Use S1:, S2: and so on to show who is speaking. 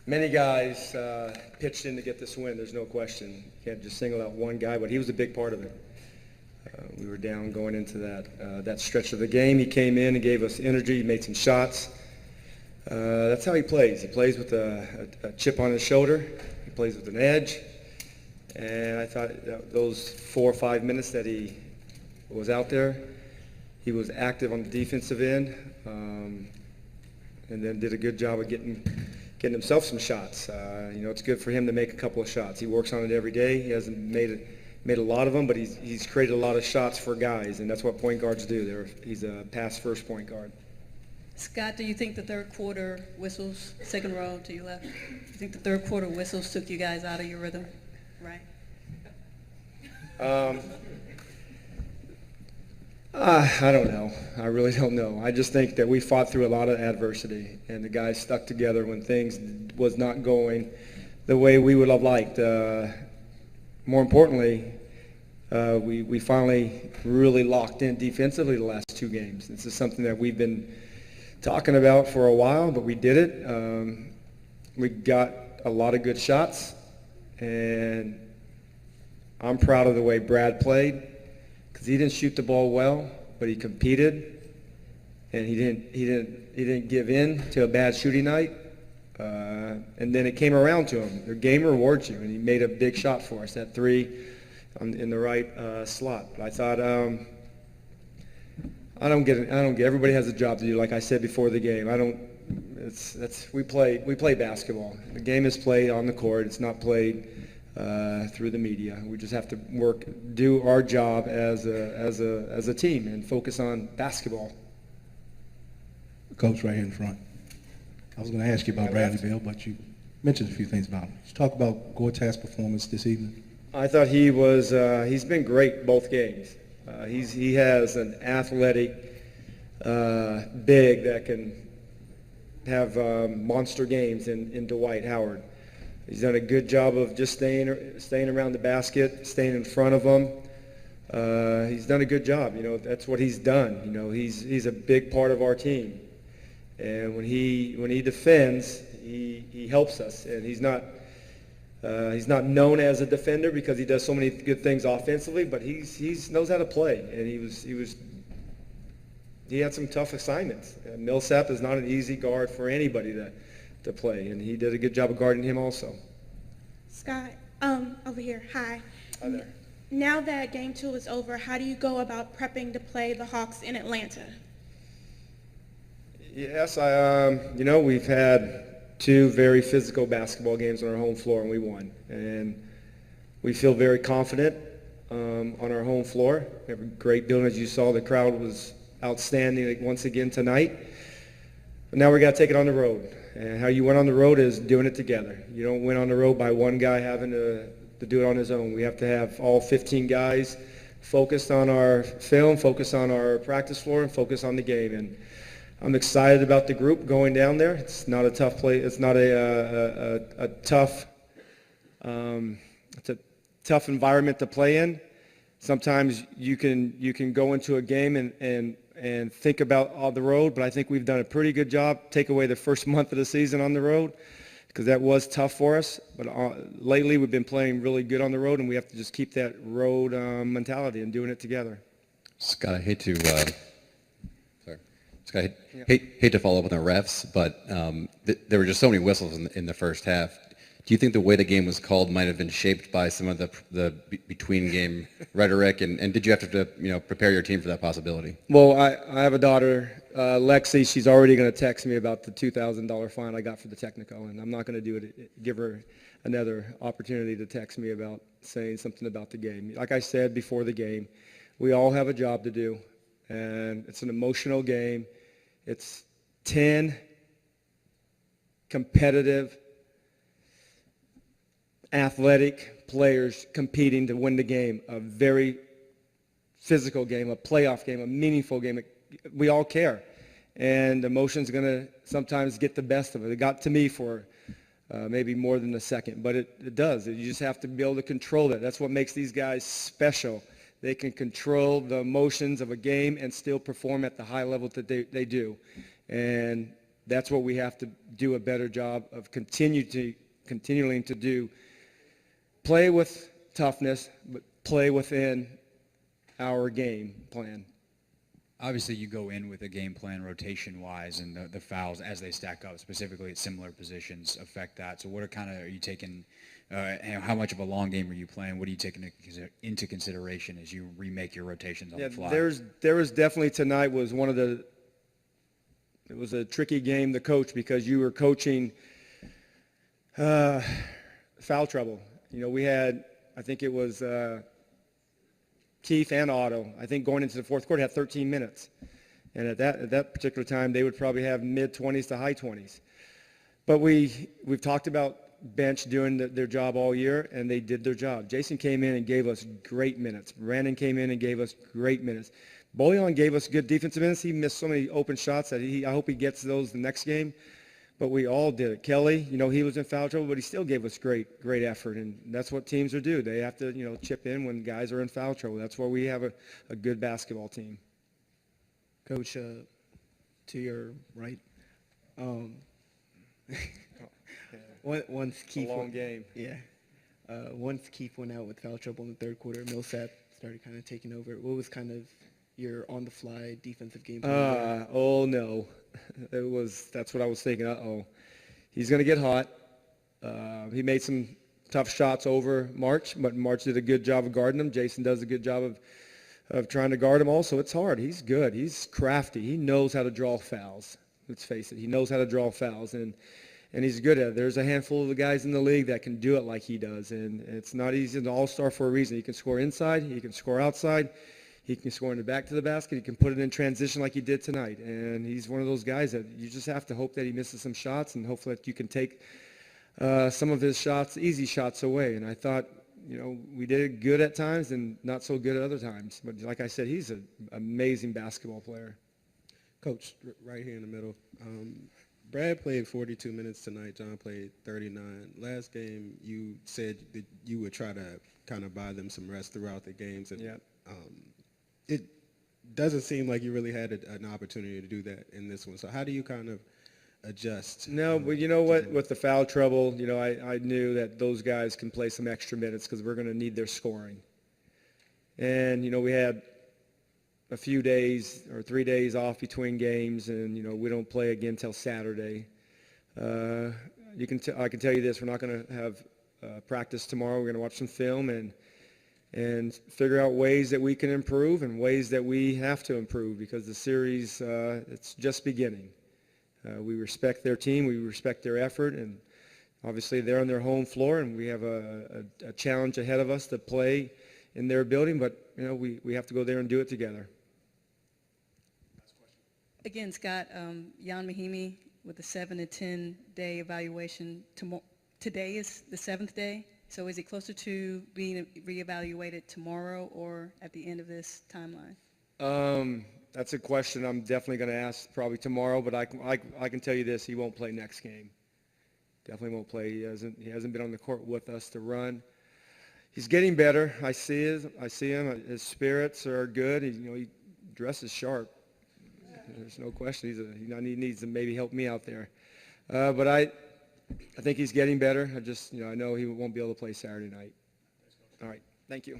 S1: Many guys pitched in to get this win. There's no question. You can't just single out one guy, but he was a big part of it. We were down going into that stretch of the game. He came in and gave us energy. He made some shots. That's how he plays. He plays with a chip on his shoulder. He plays with an edge. And I thought those 4 or 5 minutes that he was out there, he was active on the defensive end, and then did a good job of getting himself some shots. It's good for him to make a couple of shots. He works on it every day. He hasn't made a lot of them, but he's created a lot of shots for guys, and that's what point guards do. He's a pass-first point guard.
S2: Scott, do you think the third quarter whistles, second row to your left, do you think the third quarter whistles took you guys out of your rhythm? Right.
S1: I don't know. I really don't know. I just think that we fought through a lot of adversity, and the guys stuck together when things was not going the way we would have liked. More importantly, we finally really locked in defensively the last 2 games. This is something that we've been talking about for a while, but we did it. We got a lot of good shots, and I'm proud of the way Brad played, because he didn't shoot the ball well, but he competed, and he didn't give in to a bad shooting night. And then it came around to him. The game rewards you, and he made a big shot for us, that 3 in the right slot. But I thought, I don't get it. Everybody has a job to do. Like I said before the game, we play basketball. The game is played on the court. It's not played through the media. We just have to do our job as a team, and focus on basketball.
S3: Coach, right here in front. I was going to ask you about Bradley Beal, but you mentioned a few things about him. Just talk about Gortat's performance this evening.
S1: I thought he's been great both games. He has an athletic big that can have monster games in Dwight Howard. He's done a good job of just staying around the basket, staying in front of him. He's done a good job. That's what he's done. He's a big part of our team. And when he defends, he helps us. And he's not known as a defender because he does so many good things offensively, but he knows how to play. And he had some tough assignments. Millsap is not an easy guard for anybody to play, and he did a good job of guarding him also.
S4: Scott, over here. Hi.
S1: Hi there.
S4: Now that Game 2 is over, how do you go about prepping to play the Hawks in Atlanta?
S1: Yes, we've had 2 very physical basketball games on our home floor, and we won. And we feel very confident on our home floor. We have a great building. As you saw, the crowd was outstanding once again tonight. But now we got to take it on the road. And how you win on the road is doing it together. You don't win on the road by one guy having to do it on his own. We have to have all 15 guys focused on our film, focused on our practice floor, and focused on the game. And I'm excited about the group going down there. It's not a tough play. It's not a tough. It's a tough environment to play in. Sometimes you can go into a game and think about on the road, but I think we've done a pretty good job. Take away the first month of the season on the road, because that was tough for us. But lately we've been playing really good on the road, and we have to just keep that road mentality and doing it together.
S5: Scott, I hate to hate to follow up on the refs, but there were just so many whistles in the first half. Do you think the way the game was called might have been shaped by some of the between-game rhetoric, and did you have to prepare your team for that possibility?
S1: Well, I have a daughter, Lexi. She's already going to text me about the $2,000 fine I got for the technical, and I'm not going to do it. Give her another opportunity to text me about saying something about the game. Like I said before the game, we all have a job to do, and it's an emotional game. It's 10 competitive, athletic players competing to win the game, a very physical game, a playoff game, a meaningful game. We all care, and emotion's going to sometimes get the best of it. It got to me for maybe more than a second, but it does. You just have to be able to control that. That's what makes these guys special. They can control the emotions of a game and still perform at the high level that they do. And that's what we have to do a better job of continuing to do. Play with toughness, but play within our game plan.
S6: Obviously, you go in with a game plan rotation-wise, and the fouls as they stack up, specifically at similar positions, affect that. So, what are you taking? How much of a long game are you playing? What are you taking into consideration as you remake your rotations on the fly?
S1: There was definitely tonight was one of the. It was a tricky game to coach because you were coaching foul trouble. You know, we had, I think it was Keith and Otto, I think going into the fourth quarter had 13 minutes. And at that particular time, they would probably have mid-20s to high 20s. But we've talked about bench doing their job all year, and they did their job. Jason came in and gave us great minutes. Brandon came in and gave us great minutes. Bolian gave us good defensive minutes. He missed so many open shots that I hope he gets those the next game. But we all did it. Kelly, you know, he was in foul trouble, but he still gave us great effort. And that's what teams do. They have to, you know, chip in when guys are in foul trouble. That's where we have a good basketball team.
S7: Coach, to your right, once Keith
S1: a long game.
S7: Yeah. Once Keith went out with foul trouble in the third quarter, Millsap started kind of taking over. What was kind of your on-the-fly defensive game plan?
S1: Oh no, that's what I was thinking. He's going to get hot. He made some tough shots over March, but March did a good job of guarding him. Jason does a good job of trying to guard him also. It's hard. He's good. He's crafty. He knows how to draw fouls. Let's face it. He knows how to draw fouls, and he's good at it. There's a handful of the guys in the league that can do it like he does, and it's not easy. He's an all-star for a reason. He can score inside. He can score outside. He can score in the back to the basket. He can put it in transition like he did tonight. And he's one of those guys that you just have to hope that he misses some shots, and hopefully that you can take some of his shots, easy shots, away. And I thought, you know, we did good at times and not so good at other times. But like I said, he's an amazing basketball player.
S8: Coach, right here in the middle. Brad played 42 minutes tonight. John played 39. Last game, you said that you would try to kind of buy them some rest throughout the games. And
S1: yeah.
S8: It doesn't seem like you really had an opportunity to do that in this one. So how do you kind of adjust?
S1: No, but you know what? With the foul trouble, you know, I knew that those guys can play some extra minutes because we're going to need their scoring. And, you know, we had a few days or 3 days off between games, and, you know, we don't play again till Saturday. I can tell you this. We're not going to have practice tomorrow. We're going to watch some film and figure out ways that we can improve and ways that we have to improve because the series, it's just beginning. We respect their team. We respect their effort. And obviously they're on their home floor, and we have a challenge ahead of us to play in their building. But, you know, we have to go there and do it together.
S2: Again, Scott, Jan Mahimi with the 7 to 10 day evaluation. Today is the 7th day. So is he closer to being reevaluated tomorrow or at the end of this timeline?
S1: That's a question I'm definitely going to ask probably tomorrow, but I can tell you this, he won't play next game. Definitely won't play. He hasn't been on the court with us to run. He's getting better. I see him. His spirits are good. He dresses sharp. There's no question. He needs to maybe help me out there. But I think he's getting better. I know he won't be able to play Saturday night. All right. Thank you.